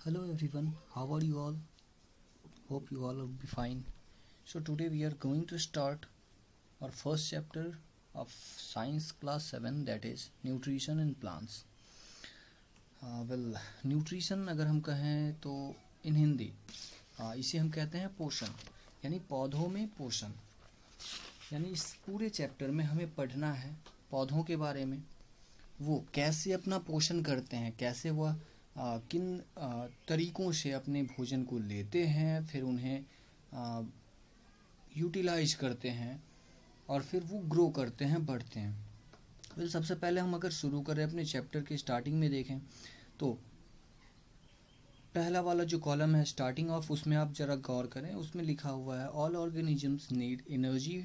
Hello everyone, how are you all? Hope you all will be fine. So today we are going to start our first chapter of science class 7, that is nutrition in plants. Nutrition अगर हम कहें तो in Hindi इसे हम कहते हैं पोषण, यानी पौधों में पोषण। यानी इस पूरे चैप्टर में हमें पढ़ना है पौधों के बारे में, वो कैसे अपना पोषण करते हैं, कैसे वह किन तरीकों से अपने भोजन को लेते हैं, फिर उन्हें यूटिलाइज करते हैं और फिर वो ग्रो करते हैं, बढ़ते हैं। सबसे पहले हम अगर शुरू करें अपने चैप्टर के स्टार्टिंग में देखें तो पहला वाला जो कॉलम है स्टार्टिंग ऑफ, उसमें आप जरा गौर करें। उसमें लिखा हुआ है all organisms need energy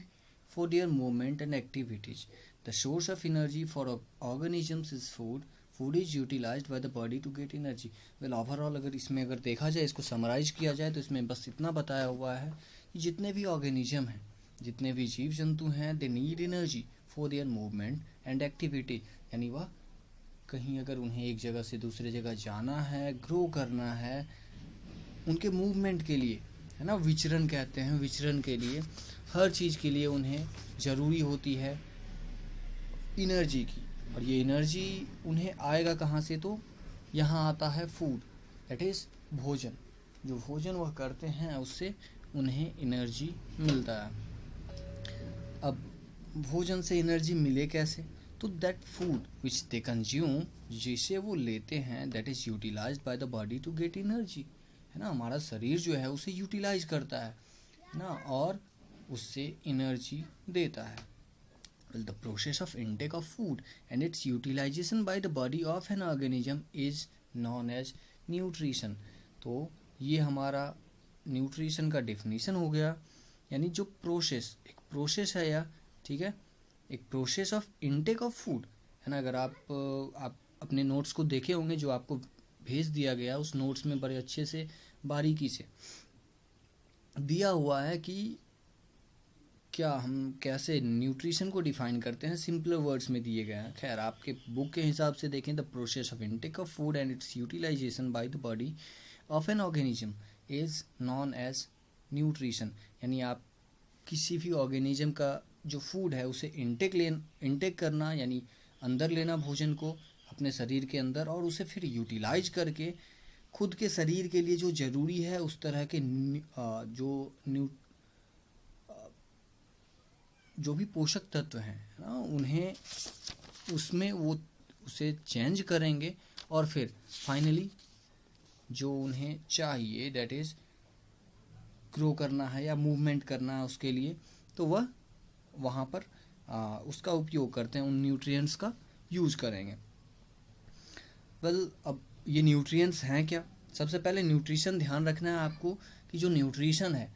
for their movement and activities. The source of energy for organisms is food. Food is utilized by the body to get energy. Well, overall अगर इसमें अगर देखा जाए, इसको समराइज किया जाए तो इसमें बस इतना बताया हुआ है कि जितने भी ऑर्गेनिज्म हैं, जितने भी जीव जंतु हैं, they need energy for their movement and activity. यानी वह कहीं अगर उन्हें एक जगह से दूसरे जगह जाना है, ग्रो करना है, उनके मूवमेंट के लिए, है ना, विचरण कहते हैं, विचरण के लिए, हर चीज़ के लिए उन्हें ज़रूरी होती है एनर्जी की। और ये एनर्जी उन्हें आएगा कहाँ से? तो यहाँ आता है फूड, दैट इज़ भोजन। जो भोजन वह करते हैं उससे उन्हें एनर्जी मिलता है। अब भोजन से एनर्जी मिले कैसे? तो that food which they consume, जिसे वो लेते हैं, that is utilized by the body to get energy, है ना। हमारा शरीर जो है उसे यूटिलाइज करता है ना, और उससे एनर्जी देता है। The process of intake of food and its utilization by the body of an organism is known as nutrition. तो ये हमारा न्यूट्रिशन का डेफिनेशन हो गया। यानी जो प्रोसेस, एक प्रोसेस है, या ठीक है, एक process of intake of food, है ना। अगर आप अपने नोट्स को देखे होंगे जो आपको भेज दिया गया, उस नोट्स में बड़े अच्छे से बारीकी से दिया हुआ है कि क्या हम कैसे न्यूट्रिशन को डिफाइन करते हैं, सिंपलर वर्ड्स में दिए गए हैं। खैर, आपके बुक के हिसाब से देखें, the process of intake of food and its utilization by the body of an organism is known as nutrition. यानी आप किसी भी ऑर्गेनिज्म का जो फूड है उसे इनटेक करना, यानी अंदर लेना भोजन को अपने शरीर के अंदर, और उसे फिर यूटिलाइज करके खुद के शरीर के लिए जो ज़रूरी है उस तरह के जो भी पोषक तत्व हैं ना, उन्हें उसमें वो उसे चेंज करेंगे और फिर फाइनली जो उन्हें चाहिए, दैट इज़ ग्रो करना है या मूवमेंट करना है उसके लिए, तो वह वहाँ पर उसका उपयोग करते हैं, उन न्यूट्रिएंट्स का यूज़ करेंगे। अब ये न्यूट्रिएंट्स हैं क्या? सबसे पहले न्यूट्रिशन ध्यान रखना है आपको कि जो न्यूट्रिशन है,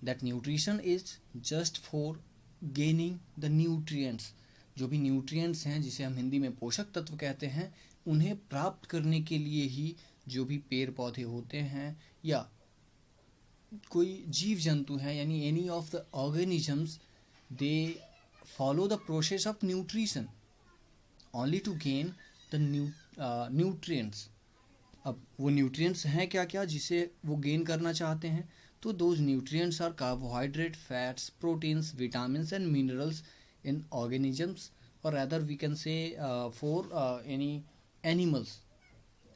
that nutrition is just for gaining the nutrients. जो भी न्यूट्रिएंट्स हैं, जिसे हम हिंदी में पोषक तत्व कहते हैं, उन्हें प्राप्त करने के लिए ही जो भी पेड़ पौधे होते हैं या कोई जीव जंतु हैं, यानी any of the organisms, they follow the process of nutrition only to gain the nutrients. अब वो न्यूट्रिएंट्स हैं क्या क्या जिसे वो गेन करना चाहते हैं? तो those nutrients are carbohydrate, fats, proteins, vitamins and minerals in organisms, और other we can say for any animals,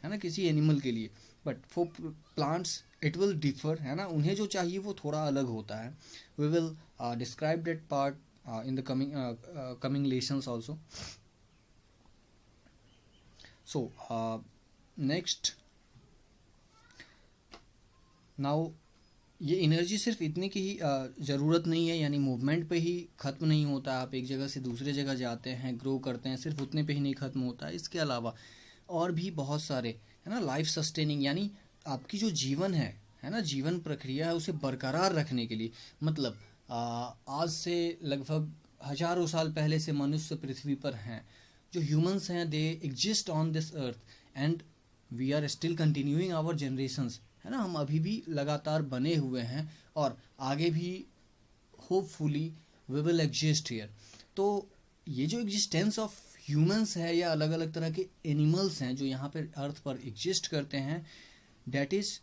है ना, किसी एनिमल के लिए। But for plants it will differ, है ना, उन्हें जो चाहिए वो थोड़ा अलग होता है। We will describe that part in the coming lessons also. So next, now ये एनर्जी सिर्फ इतने की ही ज़रूरत नहीं है, यानी मूवमेंट पे ही ख़त्म नहीं होता। आप एक जगह से दूसरे जगह जाते हैं, ग्रो करते हैं, सिर्फ उतने पे ही नहीं ख़त्म होता है। इसके अलावा और भी बहुत सारे, है ना, लाइफ सस्टेनिंग, यानी आपकी जो जीवन है ना, जीवन प्रक्रिया है, उसे बरकरार रखने के लिए, मतलब आज से लगभग हजारों साल पहले से मनुष्य पृथ्वी पर हैं। जो ह्यूमंस हैं, they exist on this earth and we are still continuing our generations, है ना। हम अभी भी लगातार बने हुए हैं और आगे भी hopefully we will exist here. तो ये जो एग्जिस्टेंस ऑफ ह्यूमंस है या अलग अलग तरह के एनिमल्स हैं जो यहाँ पर अर्थ पर एग्जिस्ट करते हैं, that is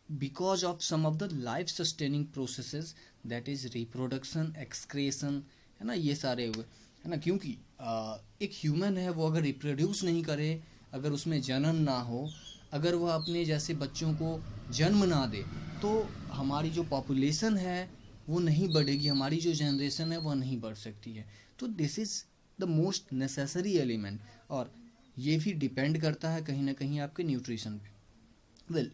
because of some of the life sustaining processes, that is reproduction, excretion, है ना, ये सारे हुए, है ना। क्योंकि एक ह्यूमन है, वो अगर रिप्रोड्यूस नहीं करे, अगर उसमें जन्म ना हो, अगर वह अपने जैसे बच्चों को जन्म ना दे, तो हमारी जो पॉपुलेशन है वो नहीं बढ़ेगी, हमारी जो जनरेशन है वह नहीं बढ़ सकती है। तो this is the most necessary element, और ये भी डिपेंड करता है कहीं ना कहीं आपके न्यूट्रिशन पे। वेल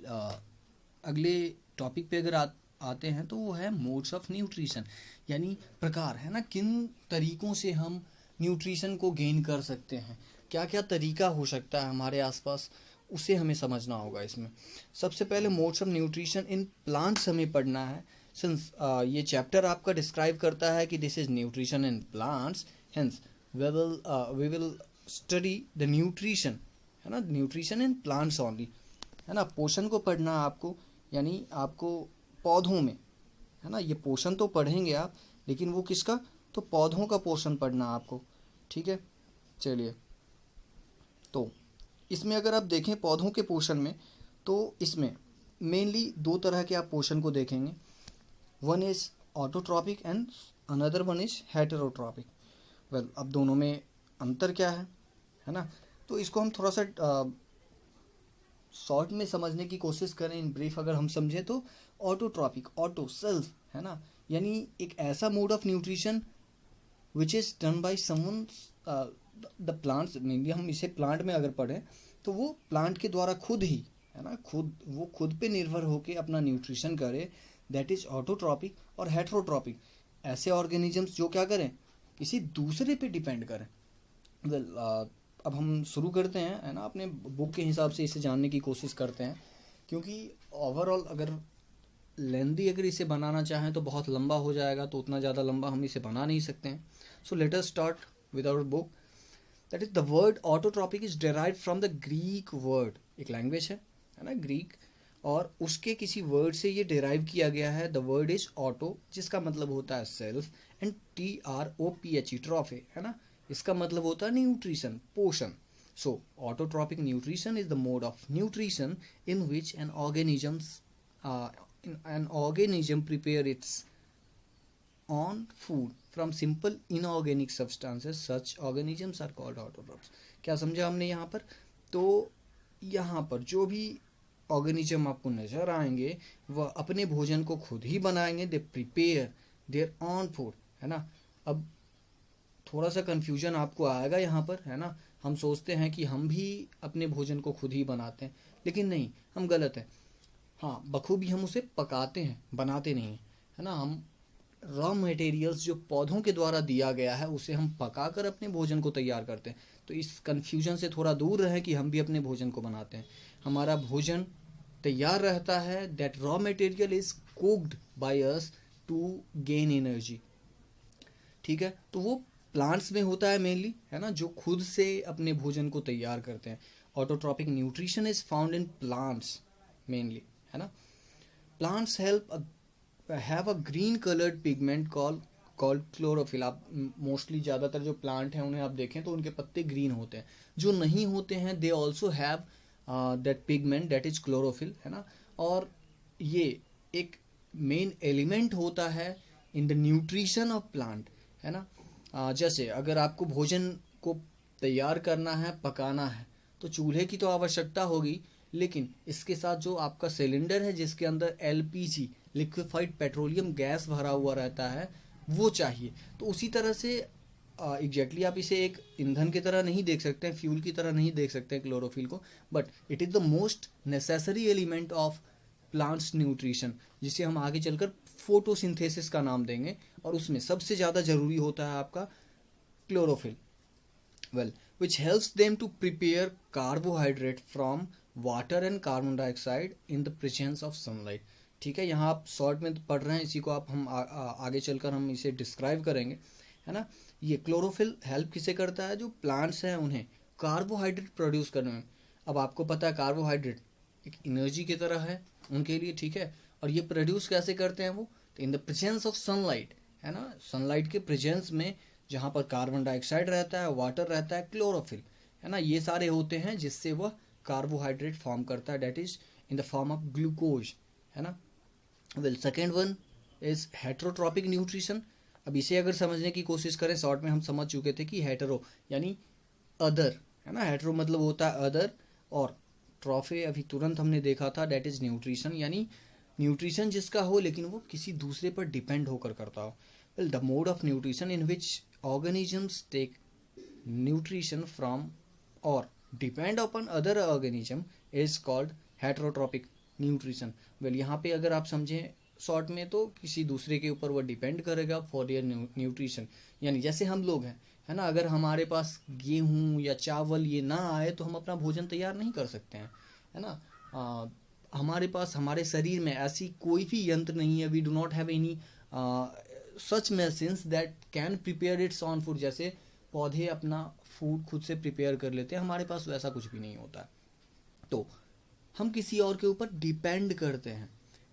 अगले टॉपिक पे अगर आते हैं तो वो है मोड्स ऑफ न्यूट्रिशन, यानी प्रकार, है ना, किन तरीक़ों से हम न्यूट्रिशन को गेन कर सकते हैं, क्या क्या तरीका हो सकता है हमारे आसपास, उसे हमें समझना होगा इसमें। सबसे पहले modes of nutrition in plants हमें पढ़ना है, सिंस ये चैप्टर आपका डिस्क्राइब करता है कि this is nutrition in plants, hence we will study the nutrition, है ना, न्यूट्रिशन इन प्लांट्स ओनली, है ना। पोषण को पढ़ना आपको, यानी आपको पौधों में, है ना, ये पोषण तो पढ़ेंगे आप, लेकिन वो किसका, तो पौधों का पोषण पढ़ना आपको, ठीक है। चलिए, तो इसमें अगर आप देखें पौधों के पोषण में, तो इसमें मेनली दो तरह के आप पोषण को देखेंगे, one is autotrophic and another one is heterotrophic. Well अब दोनों में अंतर क्या है ना, तो इसको हम थोड़ा सा शॉर्ट में समझने की कोशिश करें, इन ब्रीफ अगर हम समझें तो ऑटोट्रॉपिक, ऑटो सेल्फ, है ना, यानी एक ऐसा mode of nutrition which is done by someone, the plants, mainly हम इसे प्लांट में अगर पढ़ें तो वो प्लांट के द्वारा खुद ही, है ना, वो खुद पे निर्भर होकर अपना न्यूट्रिशन करे, दैट इज ऑटोट्रॉपिक। और हेटेरोट्रॉपिक ऐसे ऑर्गेनिजम्स जो क्या करें, किसी दूसरे पे डिपेंड करें। वेल अब हम शुरू करते हैं, है ना, अपने बुक के हिसाब से इसे जानने की कोशिश करते हैं, क्योंकि ओवरऑल अगर लेंदी अगर इसे बनाना चाहें तो बहुत लंबा हो जाएगा, तो उतना ज़्यादा लंबा हम इसे बना नहीं सकते हैं। So let us start with our book. That is the word autotrophic is derived from the Greek word, एक लैंग्वेज है ना ग्रीक, और उसके किसी वर्ड से ये डिराइव किया गया है। द वर्ड इज ऑटो, जिसका मतलब होता है सेल्फ, एंड TROPHE ट्रॉफे, है ना, इसका मतलब होता है न्यूट्रिशन, पोषण। So autotrophic nutrition is the mode of nutrition in which an organism prepare its own food from simple inorganic substances. Such organisms are called autotrophs. क्या समझा हमने यहाँ पर? तो यहाँ पर जो भी ऑर्गेनिज्म आपको नजर आएंगे वह अपने भोजन को खुद ही बनाएंगे, they prepare their on food, है ना। अब थोड़ा सा कंफ्यूजन आपको आएगा यहाँ पर, है ना, हम सोचते हैं कि हम भी अपने भोजन को खुद ही बनाते हैं, लेकिन नहीं, हम गलत हैं। हाँ, बखूबी हम उसे पकाते हैं, बनाते नहीं हैं, है ना। हम रॉ मटेरियल्स जो पौधों के द्वारा दिया गया है उसे हम पकाकर अपने भोजन को तैयार करते हैं। तो इस कन्फ्यूजन से थोड़ा दूर रहें कि हम भी अपने भोजन को बनाते हैं। हमारा भोजन तैयार रहता है, that raw material is cooked by us to gain energy, ठीक है। तो वो प्लांट्स में होता है मेनली, है ना, जो खुद से अपने भोजन को तैयार करते हैं। Autotrophic nutrition is found in plants mainly, है ना। Plants have a green coloured pigment called chlorophyll. आप मोस्टली ज़्यादातर जो प्लांट हैं उन्हें आप देखें तो उनके पत्ते ग्रीन होते हैं, जो नहीं होते हैं they also have that pigment, that is chlorophyll, है ना। और ये एक मेन एलिमेंट होता है in the nutrition of plant, है ना। जैसे अगर आपको भोजन को तैयार करना है, पकाना है, तो चूल्हे की तो आवश्यकता होगी, लेकिन इसके साथ जो आपका सिलेंडर है जिसके अंदर LPG लिक्विफाइड पेट्रोलियम गैस भरा हुआ रहता है वो चाहिए। तो उसी तरह से एग्जैक्टली आप इसे एक ईंधन की तरह नहीं देख सकते हैं, फ्यूल की तरह नहीं देख सकते हैं क्लोरोफिल को, but it is the most necessary element of plants nutrition, जिसे हम आगे चलकर फोटोसिंथेसिस का नाम देंगे, और उसमें सबसे ज़्यादा ज़रूरी होता है आपका chlorophyll. Well which helps them to prepare carbohydrate from water and carbon dioxide in the presence of sunlight, ठीक है। यहाँ आप शॉर्ट में पढ़ रहे हैं, इसी को आप हम आगे चलकर हम इसे डिस्क्राइब करेंगे, है ना। ये क्लोरोफिल हेल्प किसे करता है, जो प्लांट्स हैं उन्हें कार्बोहाइड्रेट प्रोड्यूस करने में। अब आपको पता है कार्बोहाइड्रेट एक एनर्जी की तरह है उनके लिए, ठीक है। और ये प्रोड्यूस कैसे करते हैं वो, तो in the presence of sunlight, है ना, सनलाइट के प्रेजेंस में, जहाँ पर कार्बन डाइऑक्साइड रहता है, वाटर रहता है, क्लोरोफिल, है ना, ये सारे होते हैं जिससे वह कार्बोहाइड्रेट फॉर्म करता है, that is in the form of glucose, है ना। Well second one is heterotrophic nutrition. अब इसे अगर समझने की कोशिश करें, शॉर्ट में हम समझ चुके थे कि हेटेरो यानी अदर, है ना। हेटेरो मतलब होता है अदर, और ट्रॉफे अभी तुरंत हमने देखा था, डेट इज न्यूट्रिशन, यानी न्यूट्रिशन जिसका हो लेकिन वो किसी दूसरे पर डिपेंड होकर करता हो। Well the mode of nutrition in which organisms take nutrition from और depend upon other organism is called heterotrophic nutrition. Well यहाँ पे अगर आप समझें शॉर्ट में तो किसी दूसरे के ऊपर वो डिपेंड करेगा फॉर देयर न्यूट्रिशन, यानी जैसे हम लोग हैं, है ना, अगर हमारे पास गेहूं या चावल ये ना आए तो हम अपना भोजन तैयार नहीं कर सकते हैं, है ना। हमारे पास हमारे शरीर में ऐसी कोई भी यंत्र नहीं है, we do not have any such machines that can prepare its own food. जैसे पौधे अपना फूड खुद से प्रिपेयर कर लेते हैं, हमारे पास वैसा कुछ भी नहीं होता है, तो हम किसी और के ऊपर डिपेंड करते हैं,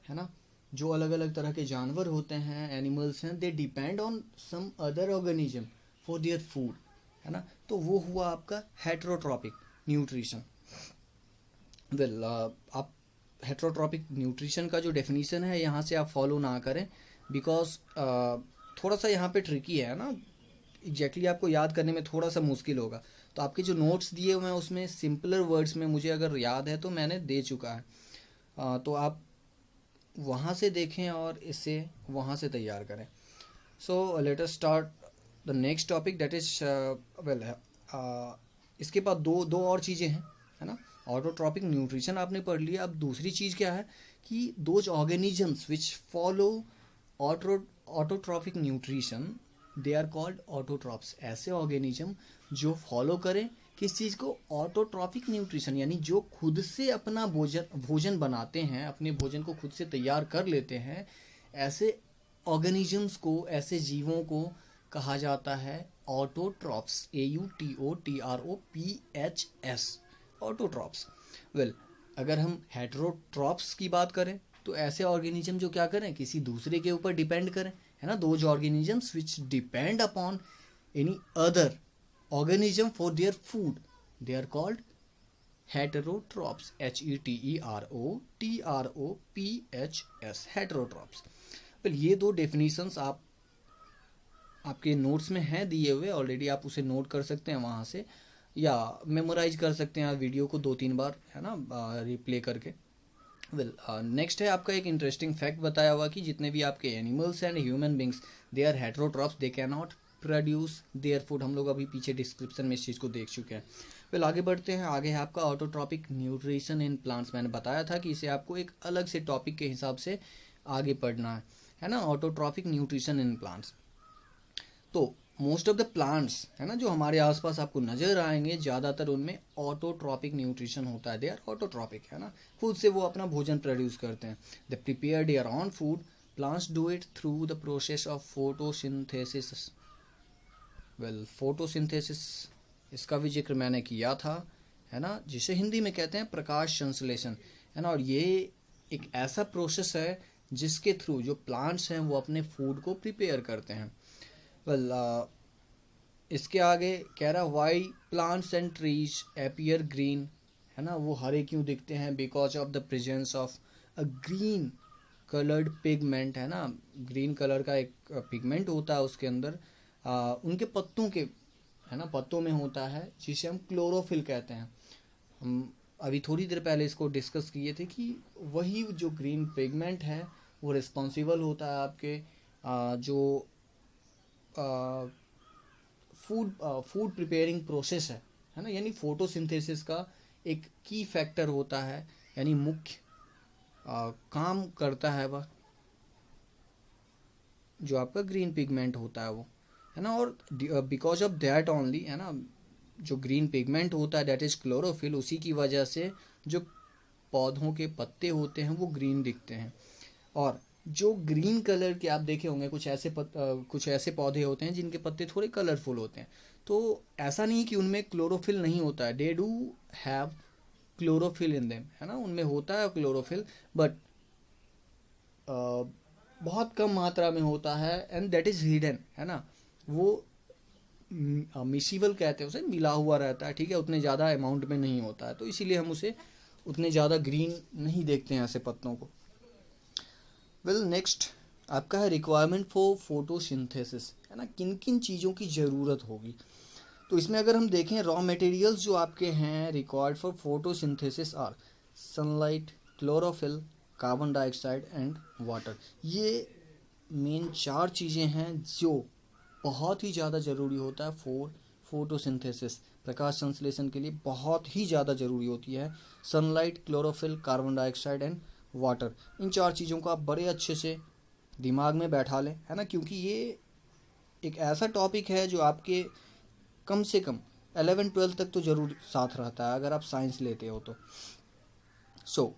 है ना। जो अलग अलग तरह के जानवर होते हैं, एनिमल्स हैं, they depend on some other organism for their food, है ना। तो वो हुआ आपका हेट्रोट्रॉपिक न्यूट्रिशन। वेल आप हेट्रोट्रॉपिक न्यूट्रिशन का जो डेफिनेशन है यहाँ से आप फॉलो ना करें, बिकॉज थोड़ा सा यहाँ पे ट्रिकी है ना, एग्जैक्टली आपको याद करने में थोड़ा सा मुश्किल होगा। तो आपके जो नोट्स दिए हुए हैं उसमें सिंपलर वर्ड्स में मुझे अगर याद है तो मैंने दे चुका है, तो आप वहाँ से देखें और इसे वहाँ से तैयार करें। सो let us start the next topic, that is well इसके बाद दो और चीज़ें हैं, है ना। ऑटोट्रॉपिक न्यूट्रिशन आपने पढ़ लिया, अब दूसरी चीज़ क्या है कि those organisms which follow autotrophic nutrition they are called autotrophs. ऐसे ऑर्गेनिज्म जो फॉलो करें किस चीज़ को, ऑटोट्रॉपिक न्यूट्रिशन, यानी जो खुद से अपना भोजन बनाते हैं, अपने भोजन को खुद से तैयार कर लेते हैं, ऐसे ऑर्गेनिजम्स को, ऐसे जीवों को कहा जाता है ऑटोट्रॉप्स, AUTOTROPHS, ऑटोट्रॉप्स। वेल अगर हम हेटेरोट्रॉप्स की बात करें तो ऐसे ऑर्गेनिज्म जो क्या करें, किसी दूसरे के ऊपर डिपेंड करें, है ना। Those organisms which depend upon any other organism for their food, they are called heterotrophs, HETEROTROPHS, heterotrophs। well ये दो डेफिनेशंस आपके नोट्स में हैं दिए हुए ऑलरेडी, आप उसे नोट कर सकते हैं वहाँ से, या मेमोराइज कर सकते हैं आप वीडियो को 2-3 बार, है ना, रिप्ले करके। वेल नेक्स्ट है आपका एक इंटरेस्टिंग फैक्ट बताया हुआ कि जितने भी आपके animals and human beings, they are heterotrophs, they can not produce their food. हम लोग अभी पीछे डिस्क्रिप्शन में इस चीज़ को देख चुके हैं। फिर आगे बढ़ते हैं, आगे है आपका ऑटोट्रॉपिक न्यूट्रिशन इन प्लांट्स। मैंने बताया था कि इसे आपको एक अलग से टॉपिक के हिसाब से आगे पढ़ना है ना, ऑटोट्रॉपिक न्यूट्रिशन इन प्लांट्स। तो मोस्ट ऑफ द प्लांट्स, है ना, जो हमारे आसपास आपको नजर आएंगे, ज़्यादातर उनमें ऑटोट्रॉपिक न्यूट्रिशन होता है, दे आर ऑटोट्रॉपिक, है ना। खुद से वो अपना भोजन प्रोड्यूस करते हैं, they prepare their on food, plants do it through the process of photosynthesis. Well photosynthesis, इसका भी जिक्र मैंने किया था, है ना, जिसे हिंदी में कहते हैं प्रकाश संश्लेषण, है ना। और ये एक ऐसा प्रोसेस है जिसके थ्रू जो प्लांट्स हैं वो अपने फूड को प्रिपेयर करते हैं। वेल इसके आगे कह रहा why plants and trees appear green, है ना, वो हरे क्यों दिखते हैं, because of the presence of a green coloured pigment, है ना। ग्रीन कलर का एक पिगमेंट होता है उसके अंदर, उनके पत्तों के, है ना, पत्तों में होता है, जिसे हम क्लोरोफिल कहते हैं। हम अभी थोड़ी देर पहले इसको डिस्कस किए थे कि वही जो ग्रीन पिगमेंट है वो रिस्पॉन्सिबल होता है आपके जो फूड प्रिपेयरिंग प्रोसेस है ना, यानी फोटोसिंथेसिस का एक की फैक्टर होता है, यानी मुख्य काम करता है वह जो आपका ग्रीन पिगमेंट होता है वो, है ना। और बिकॉज ऑफ दैट ओनली, है ना, जो ग्रीन पिगमेंट होता है दैट इज क्लोरोफिल, उसी की वजह से जो पौधों के पत्ते होते हैं वो ग्रीन दिखते हैं। और जो ग्रीन कलर के आप देखे होंगे कुछ ऐसे पौधे होते हैं जिनके पत्ते थोड़े कलरफुल होते हैं, तो ऐसा नहीं कि उनमें क्लोरोफिल नहीं होता है, they do have chlorophyll in them, है ना, उनमें होता है क्लोरोफिल, बट बहुत कम मात्रा में होता है, एंड दैट इज हिडन, है ना। वो मिसिबल कहते हैं उसे, मिला हुआ रहता है, ठीक है, उतने ज़्यादा अमाउंट में नहीं होता है, तो इसीलिए हम उसे उतने ज़्यादा ग्रीन नहीं देखते हैं ऐसे पत्तों को। वेल नेक्स्ट आपका है रिक्वायरमेंट फॉर फोटोसिंथेसिस, है ना, किन किन चीज़ों की ज़रूरत होगी। तो इसमें अगर हम देखें रॉ मटेरियल्स जो आपके हैं required for photosynthesis are sunlight, chlorophyll, carbon dioxide and water. ये मेन 4 चीज़ें हैं जो बहुत ही ज़्यादा ज़रूरी होता है फॉर फोटोसिंथेसिस, प्रकाश संश्लेषण के लिए बहुत ही ज़्यादा ज़रूरी होती है। Sunlight, chlorophyll, carbon dioxide and water, इन 4 चीज़ों को आप बड़े अच्छे से दिमाग में बैठा लें, है ना, क्योंकि ये एक ऐसा टॉपिक है जो आपके कम से कम 11-12 तक तो ज़रूर साथ रहता है अगर आप साइंस लेते हो तो। सो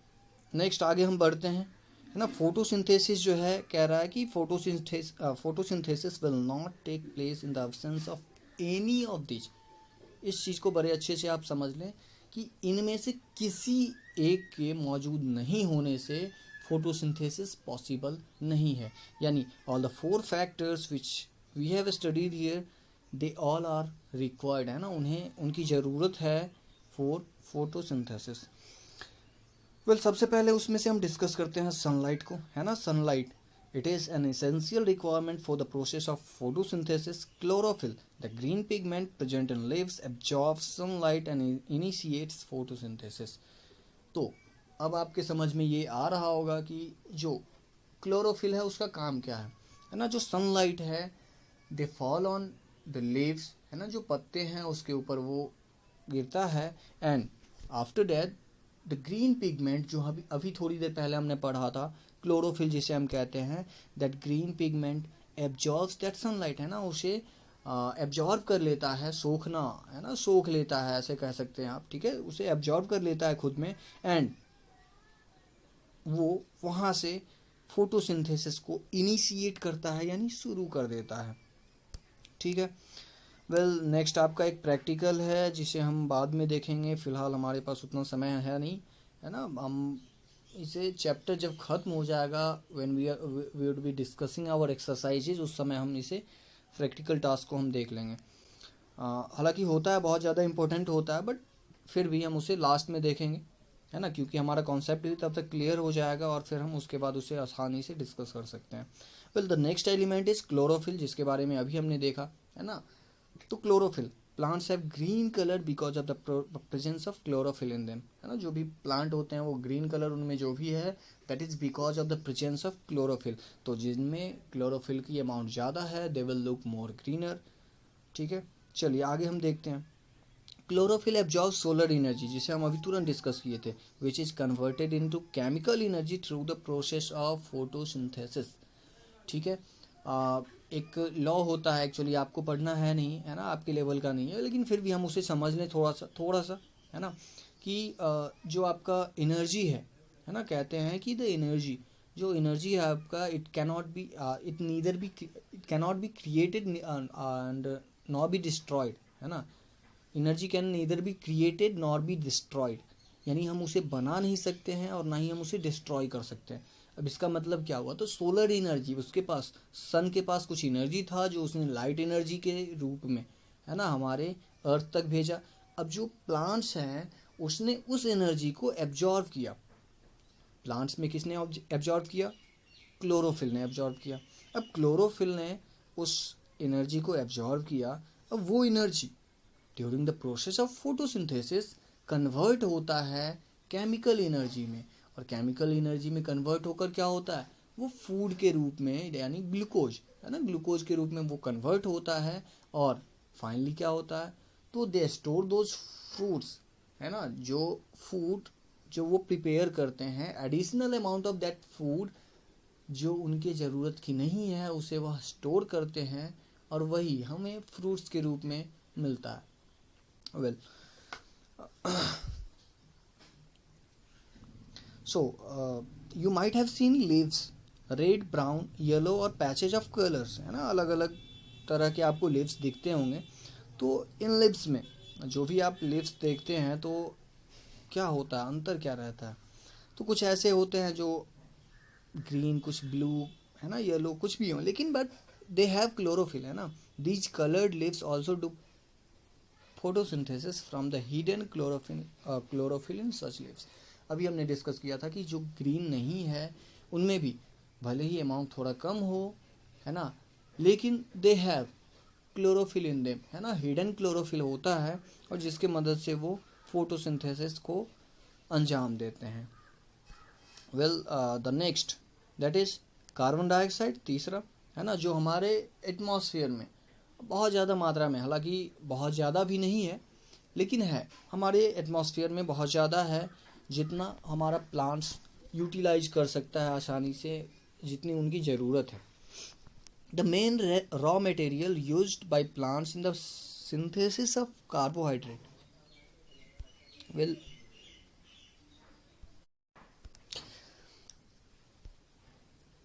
नेक्स्ट आगे हम बढ़ते हैं, है ना। फोटोसिंथेसिस जो है कह रहा है कि photosynthesis will not take place in the absence of any of this. इस चीज़ को बड़े अच्छे से आप समझ लें कि इनमें से किसी एक के मौजूद नहीं होने से फोटोसिंथेसिस पॉसिबल नहीं है। यानी all the 4 factors which we have studied here they all are required, है ना, उन्हें उनकी ज़रूरत है फॉर फोटोसिंथेसिस। वेल सबसे पहले उसमें से हम डिस्कस करते हैं सनलाइट को, है ना। Sunlight it is an essential requirement for the process of photosynthesis. Chlorophyll the green pigment present in leaves absorbs sunlight and initiates photosynthesis. तो अब आपके समझ में ये आ रहा होगा कि जो क्लोरोफिल है उसका काम क्या है ना। जो सनलाइट है they fall on the leaves, है ना, जो पत्ते हैं उसके ऊपर वो गिरता है। And after that the green pigment जो अभी थोड़ी देर पहले हमने पढ़ा था, क्लोरोफिल जिसे हम कहते हैं, that green pigment absorbs that sunlight, है ना, उसे एब्जॉर्ब कर लेता है, सोखना, है ना, सोख लेता है ऐसे कह सकते हैं आप, ठीक है, उसे एब्जॉर्ब कर लेता है खुद में। एंड वो वहाँ से फोटोसिंथेसिस को इनिशिएट करता है यानी शुरू कर देता है, ठीक है। वेल नेक्स्ट आपका एक प्रैक्टिकल है जिसे हम बाद में देखेंगे, फिलहाल हमारे पास उतना समय है नहीं, है ना। हम इसे चैप्टर जब ख़त्म हो जाएगा when we would be discussing our exercises, उस समय हम इसे प्रैक्टिकल टास्क को हम देख लेंगे। हालांकि होता है बहुत ज़्यादा इम्पोर्टेंट होता है, बट फिर भी हम उसे लास्ट में देखेंगे, है ना, क्योंकि हमारा कॉन्सेप्ट भी तब तक क्लियर हो जाएगा और फिर हम उसके बाद उसे आसानी से डिस्कस कर सकते हैं। Well the next element is chlorophyll, जिसके बारे में अभी हमने देखा, है ना। तो chlorophyll plants have green colour because of the presence of chlorophyll in them, है ना, जो भी प्लांट होते हैं वो ग्रीन कलर उनमें जो भी है that is because of the presence of chlorophyll. तो जिनमें क्लोरोफिल की अमाउंट ज़्यादा है they will look more greener, ठीक है। चलिए आगे हम देखते हैं। क्लोरोफिल एब्जॉर्ब सोलर एनर्जी, जिसे हम अभी तुरंत डिस्कस किए थे, which is converted into chemical energy through the process of photosynthesis, ठीक है। एक लॉ होता है, एक्चुअली आपको पढ़ना है नहीं, है ना, आपके लेवल का नहीं है, लेकिन फिर भी हम उसे समझ लें थोड़ा सा, है ना, कि जो आपका एनर्जी है ना, कहते हैं कि द एनर्जी, जो एनर्जी है आपका, it cannot be created and not be destroyed, है ना। Energy can neither be created nor be destroyed, यानी हम उसे बना नहीं सकते हैं और ना ही हम उसे डिस्ट्रॉय कर सकते हैं। अब इसका मतलब क्या हुआ, तो सोलर एनर्जी, उसके पास सन के पास कुछ एनर्जी था जो उसने लाइट एनर्जी के रूप में, है ना, हमारे अर्थ तक भेजा। अब जो प्लांट्स हैं उसने उस एनर्जी को एब्जॉर्व किया। प्लांट्स में किसने एब्जॉर्व किया, क्लोरोफिल ने एब्जॉर्व किया। अब क्लोरोफिल ने उस एनर्जी को एब्जॉर्व किया, अब वो energy during the process of photosynthesis convert होता है केमिकल एनर्जी में, और केमिकल एनर्जी में कन्वर्ट होकर क्या होता है, वो फूड के रूप में यानी ग्लूकोज, है ना, ग्लूकोज के रूप में वो कन्वर्ट होता है। और फाइनली क्या होता है, तो दे स्टोर दोज फ्रूट्स, है ना, जो फूड जो वो प्रिपेयर करते हैं, additional amount of that food जो उनके ज़रूरत की नहीं है उसे वह स्टोर करते हैं और वही हमें फ्रूट्स के रूप में मिलता है। Well, so you might have seen leaves, red, brown, yellow और पैचेज ऑफ कलर्स, है ना, अलग अलग तरह के आपको लीव्स दिखते होंगे। तो इन लीव्स में जो भी आप लीव्स देखते हैं तो क्या होता है, अंतर क्या रहता है, तो कुछ ऐसे होते हैं जो ग्रीन, कुछ ब्लू, है ना, येलो, कुछ भी हो, लेकिन बट दे हैव क्लोरोफिल, है ना। These coloured leaves also do photosynthesis from the hidden chlorophyll in such leaves। अभी हमने डिस्कस किया था कि जो ग्रीन नहीं है उनमें भी भले ही अमाउंट थोड़ा कम हो, है ना, लेकिन they have chlorophyll in them, है ना, हिडन क्लोरोफिल होता है और जिसके मदद से वो फोटोसिंथेसिस को अंजाम देते हैं। Well the next that is carbon dioxide, तीसरा, है ना, जो हमारे एटमॉस्फेयर में बहुत ज़्यादा मात्रा में, हालांकि बहुत ज़्यादा भी नहीं है लेकिन है, हमारे एटमॉस्फेयर में बहुत ज़्यादा है, जितना हमारा प्लांट्स यूटिलाइज कर सकता है आसानी से, जितनी उनकी ज़रूरत है। The main raw material used by plants in the synthesis of carbohydrate, well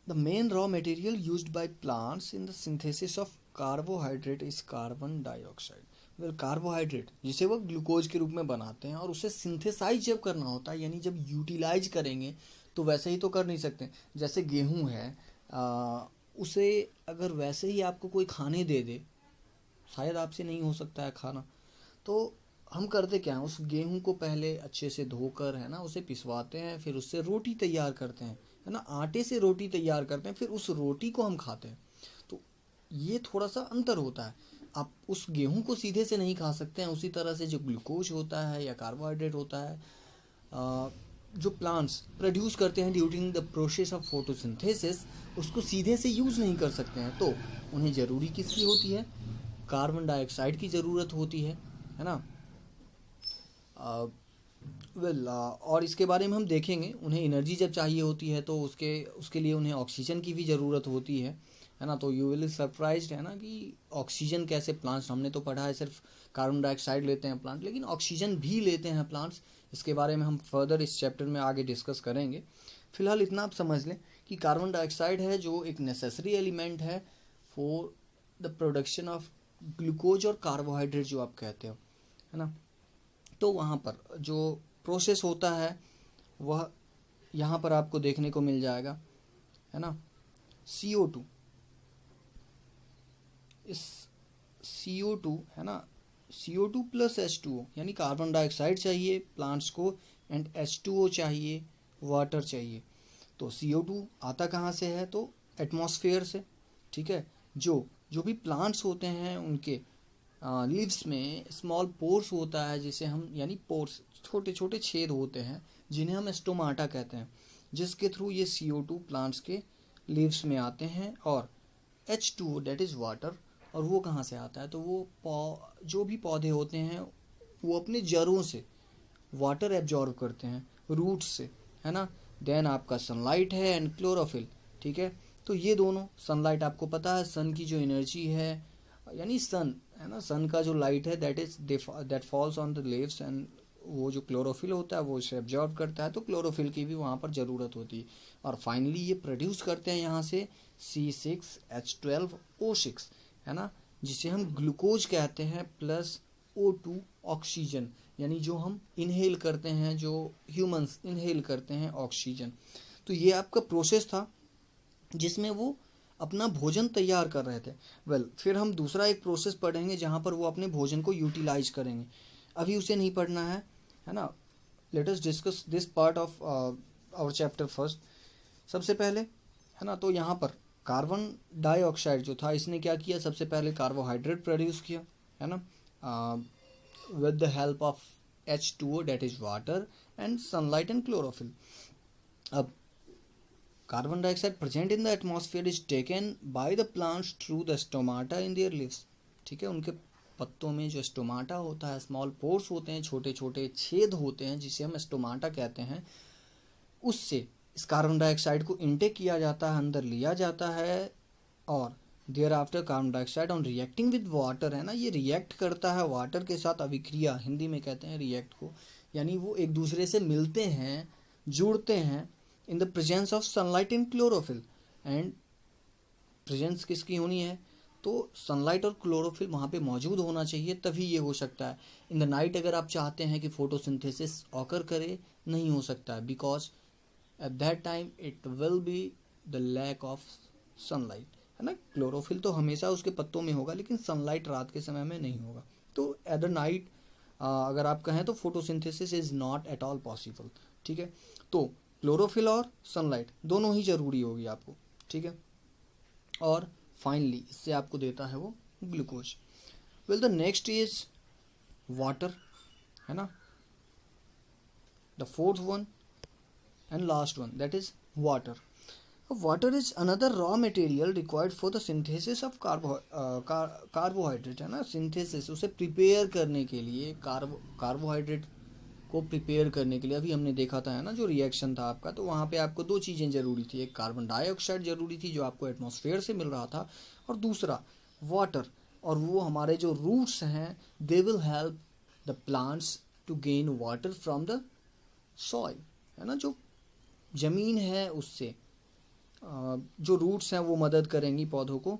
the main raw material used by plants in the synthesis of carbohydrate is carbon dioxide. well carbohydrate जिसे वो ग्लूकोज के रूप में बनाते हैं और उसे synthesise जब करना होता है, यानी जब यूटिलाइज करेंगे तो वैसे ही तो कर नहीं सकते। जैसे गेहूं है, उसे अगर वैसे ही आपको कोई खाने दे दे, शायद आपसे नहीं हो सकता है खाना, तो हम करते क्या हैं, उस गेहूं को पहले अच्छे से धोकर, है ना, उसे पिसवाते हैं, फिर उससे रोटी तैयार करते हैं, है ना, आटे से रोटी तैयार करते हैं, फिर उस रोटी को हम खाते हैं। तो ये थोड़ा सा अंतर होता है, आप उस गेहूं को सीधे से नहीं खा सकते हैं। उसी तरह से जो ग्लूकोज होता है या कार्बोहाइड्रेट होता है, जो प्लांट्स प्रोड्यूस करते हैं during the process of photosynthesis, उसको सीधे से यूज़ नहीं कर सकते हैं, तो उन्हें ज़रूरी किसकी होती है, कार्बन डाइऑक्साइड की ज़रूरत होती है ना। और इसके बारे में हम देखेंगे, उन्हें एनर्जी जब चाहिए होती है तो उसके लिए उन्हें ऑक्सीजन की भी ज़रूरत होती है ना। तो यू विल सरप्राइज्ड, है ना, कि ऑक्सीजन कैसे प्लांट्स, हमने तो पढ़ा है सिर्फ कार्बन डाइऑक्साइड लेते हैं प्लांट, लेकिन ऑक्सीजन भी लेते हैं प्लांट्स। इसके बारे में हम फर्दर इस चैप्टर में आगे डिस्कस करेंगे। फिलहाल इतना आप समझ लें कि कार्बन डाइऑक्साइड है जो एक नेसेसरी एलिमेंट है for the production of glucose और कार्बोहाइड्रेट जो आप कहते हो, है ना। तो वहाँ पर जो प्रोसेस होता है वह यहाँ पर आपको देखने को मिल जाएगा, है ना। CO2, इस CO2, है ना, CO2 प्लस H2O, यानी कार्बन डाइऑक्साइड चाहिए प्लांट्स को एंड H2O चाहिए, वाटर चाहिए। तो CO2 आता कहाँ से है, तो एटमॉस्फेयर से, ठीक है। जो भी प्लांट्स होते हैं उनके लीव्स में स्मॉल पोर्स होता है, जिसे हम, यानी पोर्स, छोटे छोटे छेद होते हैं जिन्हें हम स्टोमाटा कहते हैं, जिसके थ्रू ये CO2 प्लांट्स के लीव्स में आते हैं। और H2O दैट इज़ वाटर, और वो कहाँ से आता है, तो वो जो भी पौधे होते हैं वो अपने जड़ों से वाटर एब्जॉर्व करते हैं, रूट्स से, है ना। देन आपका सनलाइट है एंड क्लोरोफिल, ठीक है। तो ये दोनों, सनलाइट आपको पता है सन की जो एनर्जी है, यानी सन, है ना, सन का जो लाइट है that falls on the leaves, and वो जो क्लोरोफिल होता है वो इसे एब्जॉर्ब करता है, तो क्लोरोफिल की भी वहाँ पर ज़रूरत होती है। और फाइनली ये प्रोड्यूस करते हैं यहाँ से C6H12O6, है ना, जिसे हम ग्लूकोज कहते हैं, प्लस O2 ऑक्सीजन, यानी जो हम इनहेल करते हैं, जो ह्यूमंस इनहेल करते हैं ऑक्सीजन। तो ये आपका प्रोसेस था जिसमें वो अपना भोजन तैयार कर रहे थे। फिर हम दूसरा एक प्रोसेस पढ़ेंगे जहाँ पर वो अपने भोजन को यूटिलाइज करेंगे, अभी उसे नहीं पढ़ना है ना। Let us discuss this part of our chapter first. सबसे पहले, है ना, तो यहाँ पर कार्बन डाइऑक्साइड जो था, इसने क्या किया, सबसे पहले कार्बोहाइड्रेट प्रोड्यूस किया, है ना, with the help of H2O that is water and sunlight and chlorophyll. अब carbon dioxide present in the atmosphere is taken by the plants through the stomata in their leaves, ठीक है। उनके पत्तों में जो स्टोमाटा होता है, स्मॉल पोर्स होते हैं, छोटे छोटे छेद होते हैं, जिसे हम स्टोमाटा कहते हैं, उससे इस कार्बन डाइऑक्साइड को इनटेक किया जाता है, अंदर लिया जाता है। और thereafter carbon dioxide on reacting with water, है ना, ये रिएक्ट करता है वाटर के साथ, अभिक्रिया हिंदी में कहते हैं रिएक्ट को, यानी वो एक दूसरे से मिलते हैं, जुड़ते हैं in the presence of sunlight and chlorophyll. And presence किसकी होनी है, तो सनलाइट और क्लोरोफिल वहाँ पे मौजूद होना चाहिए, तभी ये हो सकता है। इन द नाइट अगर आप चाहते हैं कि फोटोसिंथेसिस ऑकर करे, नहीं हो सकता है, because at that time it will be the lack of sunlight, है ना। क्लोरोफिल तो हमेशा उसके पत्तों में होगा, लेकिन सनलाइट रात के समय में नहीं होगा। तो एट द नाइट अगर आप कहें तो photosynthesis is not at all possible. ठीक है। तो क्लोरोफिल और सनलाइट दोनों ही जरूरी होगी आपको, ठीक है। और फाइनली इससे आपको देता है वो glucose. Well the next is water, है ना। The fourth one and last one that is water. Water is another raw material required for the synthesis of carbohydrate, है ना। सिंथेसिस, उसे प्रिपेयर करने के लिए, कार्बोहाइड्रेट को प्रिपेयर करने के लिए अभी हमने देखा था, है ना, जो रिएक्शन था आपका, तो वहाँ पे आपको दो चीज़ें ज़रूरी थी, एक कार्बन डाइऑक्साइड ज़रूरी थी जो आपको एटमॉस्फेयर से मिल रहा था, और दूसरा वाटर. और वो हमारे जो रूट्स हैं they will help the plants to gain water from the soil, है ना। जो ज़मीन है उससे जो रूट्स हैं वो मदद करेंगी पौधों को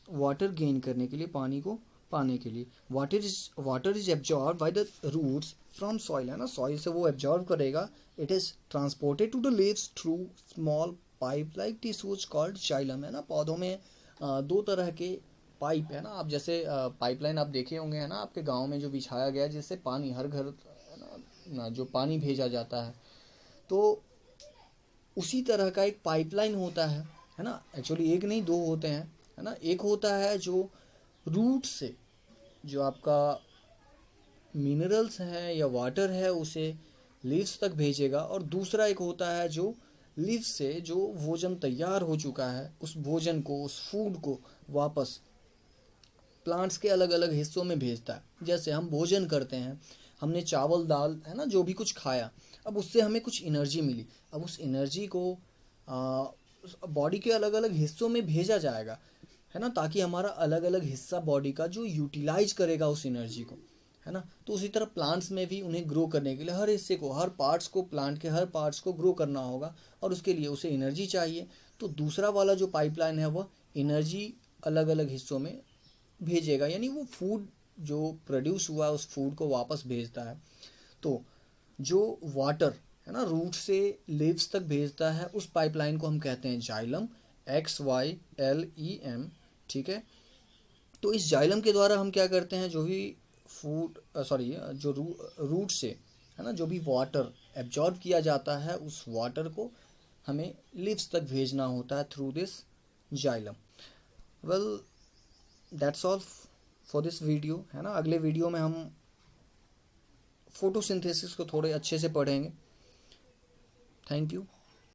वाटर गेन करने के लिए, पानी को पाने के लिए. Water is absorb by the roots from soil, है ना. सॉइल से वो एब्जॉर्ब करेगा. It is transported to the leaves through small pipe like tissues called xylem, है ना. पौधों में दो तरह के पाइप है ना. आप जैसे पाइपलाइन आप देखे होंगे, है ना, आपके गांव में जो बिछाया गया है जिससे पानी हर घर ना जो पानी भेजा जाता है, तो उसी तरह का एक पाइपलाइन होता है ना. एक्चुअली एक नहीं, दो होते हैं, है ना. एक होता है जो रूट से जो आपका मिनरल्स हैं या वाटर है उसे लीव्स तक भेजेगा, और दूसरा एक होता है जो लीव्स से जो भोजन तैयार हो चुका है उस भोजन को, उस फूड को वापस प्लांट्स के अलग अलग हिस्सों में भेजता है. जैसे हम भोजन करते हैं, हमने चावल दाल, है ना, जो भी कुछ खाया, अब उससे हमें कुछ एनर्जी मिली. अब उस एनर्जी को बॉडी के अलग अलग हिस्सों में भेजा जाएगा, है ना, ताकि हमारा अलग अलग हिस्सा बॉडी का जो यूटिलाइज करेगा उस एनर्जी को, है ना. तो उसी तरह प्लांट्स में भी उन्हें ग्रो करने के लिए हर हिस्से को, हर पार्ट्स को, प्लांट के हर पार्ट्स को ग्रो करना होगा, और उसके लिए उसे एनर्जी चाहिए. तो दूसरा वाला जो पाइपलाइन है वह एनर्जी अलग अलग हिस्सों में भेजेगा, यानी वो फूड जो प्रोड्यूस हुआ है उस फूड को वापस भेजता है. तो जो वाटर, है ना, रूट से लीव्स तक भेजता है उस पाइपलाइन को हम कहते हैं जाइलम, XYLEM, ठीक है. तो इस जाइलम के द्वारा हम क्या करते हैं, जो भी फूड जो रूट से, है ना, जो भी वाटर एब्जॉर्ब किया जाता है उस वाटर को हमें लीव्स तक भेजना होता है through this xylem. Well that's all for this video, है ना. अगले वीडियो में हम फोटोसिंथेसिस को थोड़े अच्छे से पढ़ेंगे. Thank you.